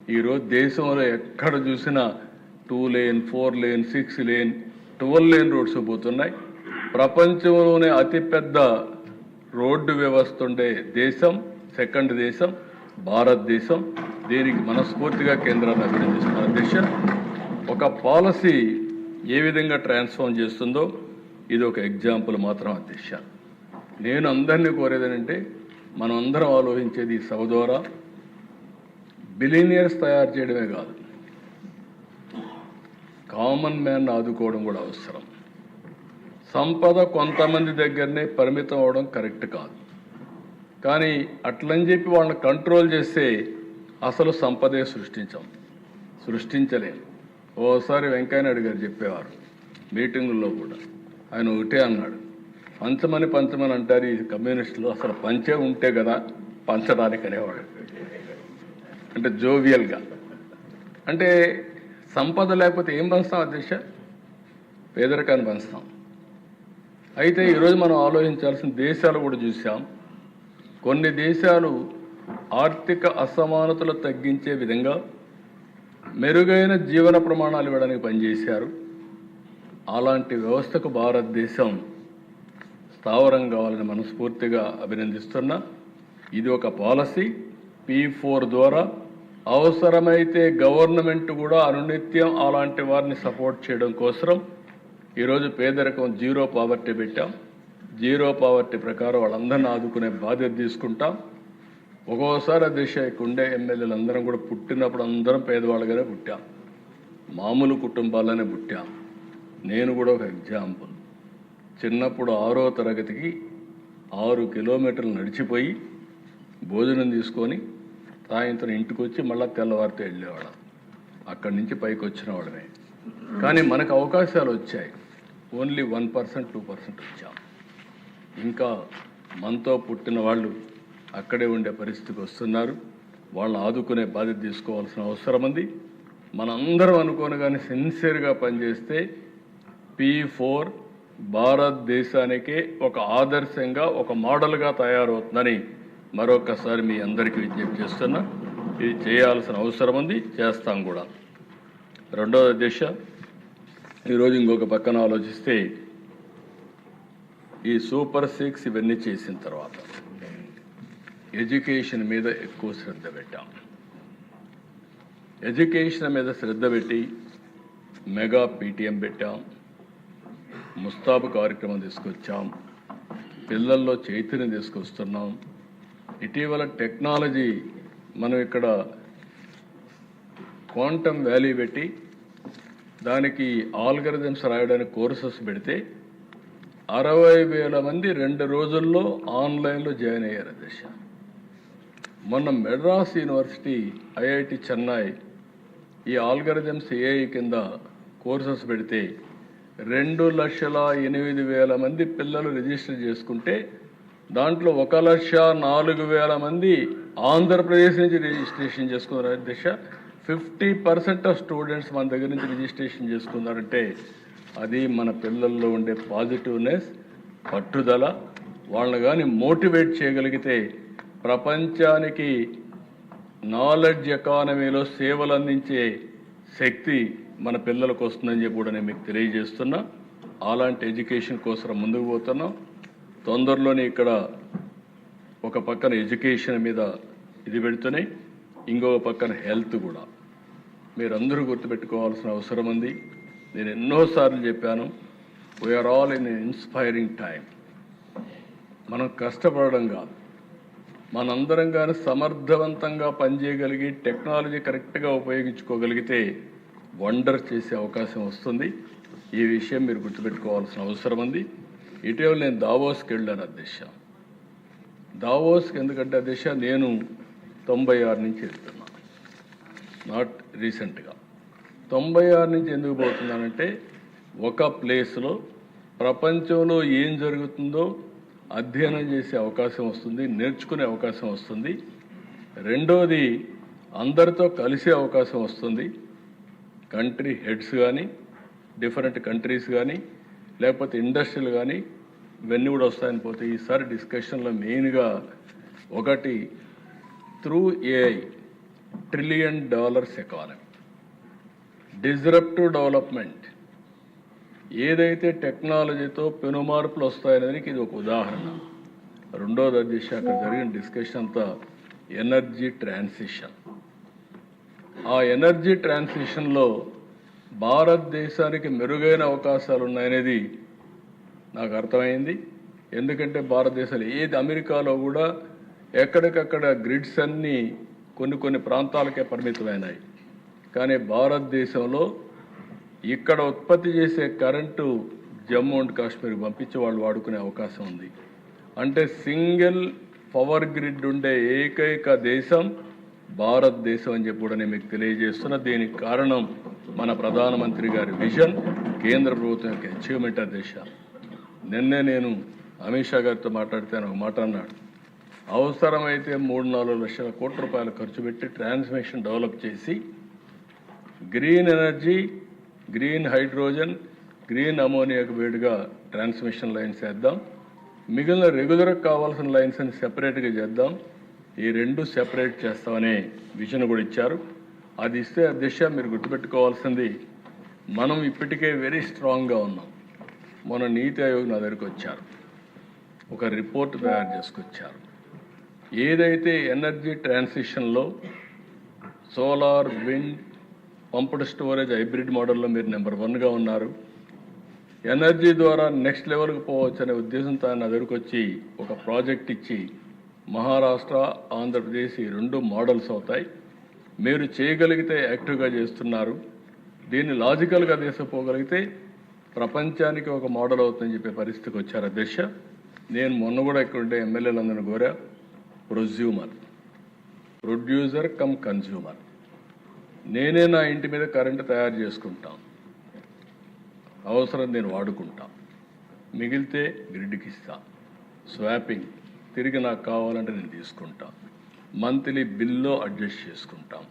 ఈరోజు దేశంలో ఎక్కడ చూసినా 2 lane 4 lane 6 lane 12 lane roads పోతున్నాయి. ప్రపంచంలోనే అతిపెద్ద రోడ్డు వ్యవస్థ ఉండే దేశం సెకండ్ దేశం భారతదేశం. దీనికి మనస్ఫూర్తిగా కేంద్రాన్ని అభినందిస్తున్న అధ్యక్ష. ఒక పాలసీ ఏ విధంగా ట్రాన్స్ఫార్మ్ చేస్తుందో ఇది ఒక ఎగ్జాంపుల్ మాత్రం అధ్యక్ష. నేను అందరినీ కోరేదేనంటే మనం అందరం ఆలోచించేది ఈ సభ ద్వారా బిలినియర్స్ తయారు చేయడమే కాదు, కామన్ మ్యాన్ ఆదుకోవడం కూడా అవసరం. సంపద కొంతమంది దగ్గరనే పరిమితం అవడం కరెక్ట్ కాదు. కానీ అట్లని చెప్పి వాళ్ళని కంట్రోల్ చేస్తే అసలు సంపదే సృష్టించలేము. ఓసారి వెంకయ్యనాయుడు గారు చెప్పేవారు మీటింగుల్లో కూడా, ఆయన ఒకటే అన్నాడు, పంచమని అంటారు ఈ కమ్యూనిస్టులు, అసలు పంచే ఉంటే కదా పంచడానికి అనేవాడు. అంటే జోవియల్గా, అంటే సంపద లేకపోతే ఏం పంచుతాం అధ్యక్ష? పేదరికాన్ని పంచుతాం. అయితే ఈరోజు మనం ఆలోచించాల్సిన దేశాలు కూడా చూసాం. కొన్ని దేశాలు ఆర్థిక అసమానతలు తగ్గించే విధంగా మెరుగైన జీవన ప్రమాణాలు ఇవ్వడానికి పనిచేశారు. అలాంటి వ్యవస్థకు భారతదేశం స్థావరం కావాలని మనస్ఫూర్తిగా అభినందిస్తున్నా. ఇది ఒక పాలసీ. P4 ద్వారా అవసరమైతే గవర్నమెంట్ కూడా అనునిత్యం అలాంటి వారిని సపోర్ట్ చేయడం కోసం ఈరోజు పేదరికం జీరో పావర్టీ పెట్టాం. జీరో పావర్టీ ప్రకారం వాళ్ళందరినీ ఆదుకునే బాధ్యత తీసుకుంటాం. ఒక్కోసారి దేశానికి ఉండే ఎమ్మెల్యేలు అందరం కూడా పుట్టినప్పుడు అందరం పేదవాళ్ళగానే పుట్టాం, మామూలు కుటుంబాలనే పుట్టాం. నేను కూడా ఒక ఎగ్జాంపుల్. చిన్నప్పుడు 6వ తరగతికి 6 కిలోమీటర్లు నడిచిపోయి భోజనం తీసుకొని సాయంత్రం ఇంటికి వచ్చి మళ్ళీ తెల్లవారితో వెళ్ళేవాళ్ళం. అక్కడి నుంచి పైకి వచ్చిన వాళ్ళమే. కానీ మనకు అవకాశాలు వచ్చాయి. ఓన్లీ 1% 2% వచ్చాం. ఇంకా మనతో పుట్టిన వాళ్ళు అక్కడే ఉండే పరిస్థితికి వస్తున్నారు. వాళ్ళని ఆదుకునే బాధ్యత తీసుకోవాల్సిన అవసరం ఉంది. మనందరం అనుకోని కానీ సిన్సియర్గా పనిచేస్తే P4 భారతదేశానికే ఒక ఆదర్శంగా ఒక మోడల్గా తయారవుతుందని మరొకసారి మీ అందరికీ విజ్ఞప్తి చేస్తున్నా. ఇది చేయాల్సిన అవసరం ఉంది, చేస్తాం కూడా. రెండవ దిశ, ఈరోజు ఇంకొక పక్కన ఆలోచిస్తే ఈ సూపర్ 6 ఇవన్నీ చేసిన తర్వాత ఎడ్యుకేషన్ మీద ఎక్కువ శ్రద్ధ పెట్టాం. ఎడ్యుకేషన్ మీద శ్రద్ధ పెట్టి మెగా PTM పెట్టాం, ముస్తాబు కార్యక్రమం తీసుకొచ్చాం, పిల్లల్లో చైతన్యం తీసుకొస్తున్నాం. ఇటీవల టెక్నాలజీ మనం ఇక్కడ క్వాంటమ్ వాల్యూ పెట్టి దానికి ఆల్గరిథమ్స్ రాయడానికి కోర్సెస్ పెడితే 60,000 మంది 2 రోజుల్లో ఆన్లైన్లో జాయిన్ అయ్యారు అధ్యక్ష. మొన్న మెడ్రాస్ యూనివర్సిటీ IIT చెన్నై ఈ ఆల్గరిథమ్స్ AI కింద కోర్సెస్ పెడితే 2,08,000 మంది పిల్లలు రిజిస్టర్ చేసుకుంటే దాంట్లో 1,04,000 మంది ఆంధ్రప్రదేశ్ నుంచి రిజిస్ట్రేషన్ చేసుకున్నారు అధ్యక్ష. 50% ఆఫ్ స్టూడెంట్స్ మన దగ్గర నుంచి రిజిస్ట్రేషన్ చేసుకున్నారంటే అది మన పిల్లల్లో ఉండే పాజిటివ్నెస్, పట్టుదల. వాళ్ళని కానీ మోటివేట్ చేయగలిగితే ప్రపంచానికి నాలెడ్జ్ ఎకానమీలో సేవలు అందించే శక్తి మన పిల్లలకు వస్తుందని చెప్పి కూడా నేను మీకు తెలియజేస్తున్నా. అలాంటి ఎడ్యుకేషన్ కోసం ముందుకు పోతున్నాం. తొందరలోనే ఇక్కడ ఒక పక్కన ఎడ్యుకేషన్ మీద ఇది పెడుతున్నాయి, ఇంకొక పక్కన హెల్త్ కూడా. మీరందరూ గుర్తుపెట్టుకోవాల్సిన అవసరం ఉంది. నేను ఎన్నోసార్లు చెప్పాను, we're all in inspiring time. మనం కష్టపడడం కాదు, మనందరం కానీ సమర్థవంతంగా పనిచేయగలిగి టెక్నాలజీ కరెక్ట్గా ఉపయోగించుకోగలిగితే వండర్ చేసే అవకాశం వస్తుంది. ఈ విషయం మీరు గుర్తుపెట్టుకోవాల్సిన అవసరం ఉంది. ఇటీవల నేను దావోస్కి వెళ్ళాను అధ్యక్ష. దావోస్కి ఎందుకంటే అధ్యక్ష నేను 96 నుంచి వెళ్తున్నాను, నాట్ రీసెంట్గా. 96 నుంచి ఎందుకు పోతున్నానంటే ఒక ప్లేస్లో ప్రపంచంలో ఏం జరుగుతుందో అధ్యయనం చేసే అవకాశం వస్తుంది, నేర్చుకునే అవకాశం వస్తుంది. రెండోది అందరితో కలిసే అవకాశం వస్తుంది. కంట్రీ హెడ్స్ కానీ, డిఫరెంట్ కంట్రీస్ కానీ, లేకపోతే ఇండస్ట్రీలు కానీ ఇవన్నీ కూడా వస్తాయని పోతే ఈసారి డిస్కషన్లో మెయిన్గా ఒకటి through AI $1 trillion economy. Disruptive development, ఏదైతే టెక్నాలజీతో పెనుమార్పులు వస్తాయనేది ఇది ఒక ఉదాహరణ. రెండోది అధ్యక్ష, అక్కడ జరిగిన డిస్కషన్ అంతా ఎనర్జీ ట్రాన్సిషన్. ఆ ఎనర్జీ ట్రాన్సిషన్లో భారతదేశానికి మెరుగైన అవకాశాలు ఉన్నాయనేది నాకు అర్థమైంది. ఎందుకంటే భారతదేశంలో ఏది అమెరికాలో కూడా ఎక్కడికక్కడ గ్రిడ్స్ అన్నీ కొన్ని ప్రాంతాలకే పరిమితమైనాయి. కానీ భారతదేశంలో ఇక్కడ ఉత్పత్తి చేసే కరెంటు జమ్మూ అండ్ కాశ్మీర్కి పంపించి వాళ్ళు వాడుకునే అవకాశం ఉంది. అంటే సింగిల్ పవర్ గ్రిడ్ ఉండే ఏకైక దేశం భారతదేశం అని చెప్పి కూడా నేను మీకు తెలియజేస్తున్నా. దీనికి కారణం మన ప్రధానమంత్రి గారి విజన్, కేంద్ర ప్రభుత్వం యొక్క అచీవ్మెంట్. దేశ నిన్నే నేను అమిత్ షా గారితో మాట్లాడితే ఆయన ఒక మాట అన్నాడు, అవసరమైతే 3-4 లక్షల కోట్ల రూపాయలు ఖర్చు పెట్టి ట్రాన్స్మిషన్ డెవలప్ చేసి green energy, green hydrogen, green అమోనియాకు వేడిగా ట్రాన్స్మిషన్ లైన్స్ వేద్దాం, మిగిలిన రెగ్యులర్గా కావాల్సిన లైన్స్ అని సెపరేట్గా చేద్దాం, ఈ 2 సెపరేట్ చేస్తామనే విజన్ కూడా ఇచ్చారు. అది ఇస్తే దిశ మీరు గుర్తుపెట్టుకోవాల్సింది, మనం ఇప్పటికే వెరీ స్ట్రాంగ్గా ఉన్నాం. మన నీతి ఆయోగ్ నా దగ్గరికి వచ్చారు, ఒక రిపోర్ట్ తయారు చేసుకొచ్చారు. ఏదైతే ఎనర్జీ ట్రాన్సిషన్లో solar, wind, pumped storage, hybrid మోడల్లో మీరు నెంబర్ 1గా ఉన్నారు. ఎనర్జీ ద్వారా నెక్స్ట్ లెవెల్కి పోవచ్చు అనే ఉద్దేశంతో ఆయన దగ్గరికి వచ్చి ఒక ప్రాజెక్ట్ ఇచ్చి, మహారాష్ట్ర, ఆంధ్రప్రదేశ్ ఈ 2 మోడల్స్ అవుతాయి, మీరు చేయగలిగితే యాక్టివ్గా చేస్తున్నారు, దీన్ని లాజికల్గా తీసుకుపోగలిగితే ప్రపంచానికి ఒక మోడల్ అవుతుందని చెప్పే పరిస్థితికి వచ్చారు అధ్యక్ష. నేను మొన్న కూడా ఇక్కడ ఉండే ఎమ్మెల్యేలందరినీ కోరా, ప్రొడ్యూసర్ కమ్ కన్జ్యూమర్, నేనే నా ఇంటి మీద కరెంటు తయారు చేసుకుంటాను, అవసరం నేను వాడుకుంటాను, మిగిలితే గ్రిడ్కి ఇస్తా, స్వాపింగ్ తిరిగి నాకు కావాలంటే నేను తీసుకుంటాను, మంత్లీ బిల్లో అడ్జస్ట్ చేసుకుంటాం,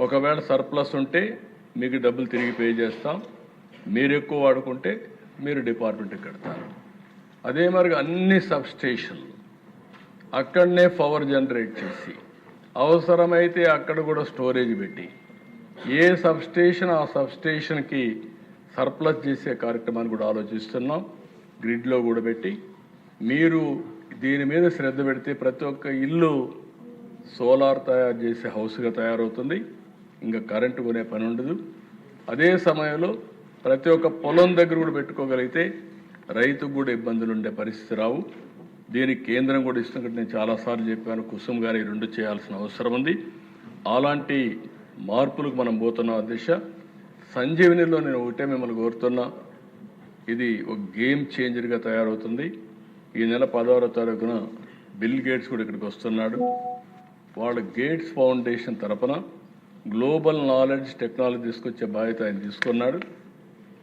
ఒకవేళ సర్ప్లస్ ఉంటే మీకు డబ్బులు తిరిగి పే చేస్తాం, మీరు ఎక్కువ వాడుకుంటే మీరు డిపార్ట్మెంట్కి కడతారు. అదే మరిగా అన్ని సబ్స్టేషన్లు అక్కడనే పవర్ జనరేట్ చేసి అవసరమైతే అక్కడ కూడా స్టోరేజ్ పెట్టి ఏ సబ్స్టేషన్ ఆ సబ్స్టేషన్కి సర్ప్లస్ చేసే కార్యక్రమాన్ని కూడా ఆలోచిస్తున్నాం. గ్రిడ్లో కూడా పెట్టి మీరు దీని మీద శ్రద్ధ పెడితే ప్రతి ఒక్క ఇల్లు సోలార్ తయారు చేసే హౌస్గా తయారవుతుంది, ఇంకా కరెంటు కొనే పని ఉండదు. అదే సమయంలో ప్రతి ఒక్క పొలం దగ్గర కూడా పెట్టుకోగలిగితే రైతుకు కూడా ఇబ్బందులు ఉండే పరిస్థితి రావు. దీనికి కేంద్రం కూడా ఇస్తున్నట్టు నేను చాలాసార్లు చెప్పాను, కుసుమ్ గారు ఈ 2 చేయాల్సిన అవసరం ఉంది. అలాంటి మార్పులకు మనం పోతున్నాం అధ్యక్ష. సంజీవనిలో నేను ఒకటే మిమ్మల్ని కోరుతున్నా, ఇది ఒక గేమ్ చేంజర్గా తయారవుతుంది. ఈ నెల 16వ తారీఖున బిల్ గేట్స్ కూడా ఇక్కడికి వస్తున్నాడు. వాళ్ళ గేట్స్ ఫౌండేషన్ తరపున గ్లోబల్ నాలెడ్జ్ టెక్నాలజీ తీసుకొచ్చే బాధ్యత ఆయన తీసుకున్నాడు.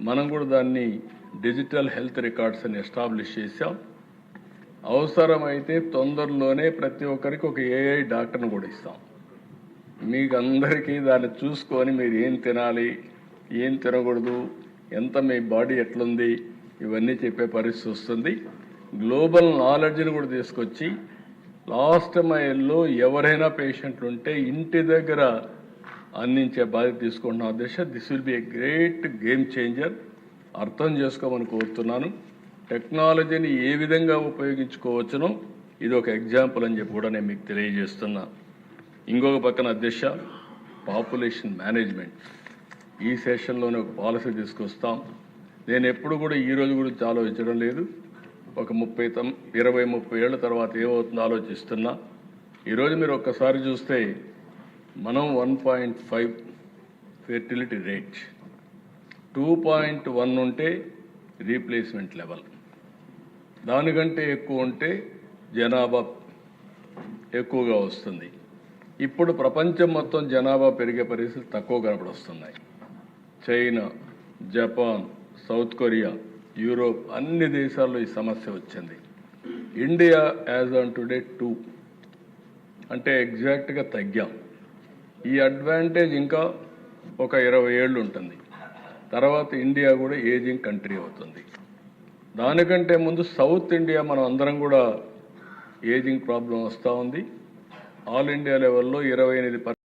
మనం కూడా దాన్ని డిజిటల్ హెల్త్ రికార్డ్స్ అని ఎస్టాబ్లిష్ చేశాం. అవసరమైతే తొందరలోనే ప్రతి ఒక్కరికి ఒక ఏఐ డాక్టర్ని కూడా ఇస్తాం. మీకు అందరికీ దాన్ని చూసుకొని మీరు ఏం తినాలి, ఏం తినకూడదు, ఎంత మీ బాడీ ఎట్లుంది, ఇవన్నీ చెప్పే పరిస్థితి వస్తుంది. గ్లోబల్ నాలెడ్జ్ని కూడా తీసుకొచ్చి లాస్ట్ మైల్లో ఎవరైనా పేషెంట్లు ఉంటే ఇంటి దగ్గర అందించే బాధ్యత తీసుకుంటున్నాం అధ్యక్ష. This will be a great game changer. అర్థం చేసుకోమని కోరుతున్నాను. టెక్నాలజీని ఏ విధంగా ఉపయోగించుకోవచ్చునో ఇది ఒక ఎగ్జాంపుల్ అని చెప్పి కూడా నేను మీకు తెలియజేస్తున్నా. ఇంకొక పక్కన అధ్యక్ష, పాపులేషన్ మేనేజ్మెంట్ ఈ సెషన్లోనే ఒక పాలసీ తీసుకొస్తాం. నేను ఎప్పుడు కూడా ఈ రోజు గురించి ఆలోచించడం లేదు, ఒక 20-30 ఏళ్ల తర్వాత ఏమవుతుందో ఆలోచిస్తున్నా. ఈరోజు మీరు ఒక్కసారి చూస్తే మనం 1.5 ఫెర్టిలిటీ రేట్, 2.1 ఉంటే రీప్లేస్మెంట్ లెవెల్, దానికంటే ఎక్కువ ఉంటే జనాభా ఎక్కువగా వస్తుంది. ఇప్పుడు ప్రపంచం మొత్తం జనాభా పెరిగే పరిస్థితులు తక్కువ కనపడొస్తున్నాయి. China, Japan, South Korea, Europe అన్ని దేశాల్లో ఈ సమస్య వచ్చింది. ఇండియా యాజ్ ఆన్ టుడే 2 అంటే ఎగ్జాక్ట్గా తగ్గాం. ఈ అడ్వాంటేజ్ ఇంకా ఒక 20 ఏళ్ళు ఉంటుంది. తర్వాత ఇండియా కూడా ఏజింగ్ కంట్రీ అవుతుంది. దానికంటే ముందు సౌత్ ఇండియా మనం అందరం కూడా ఏజింగ్ ప్రాబ్లం వస్తూ ఉంది. ఆల్ ఇండియా లెవెల్లో 28%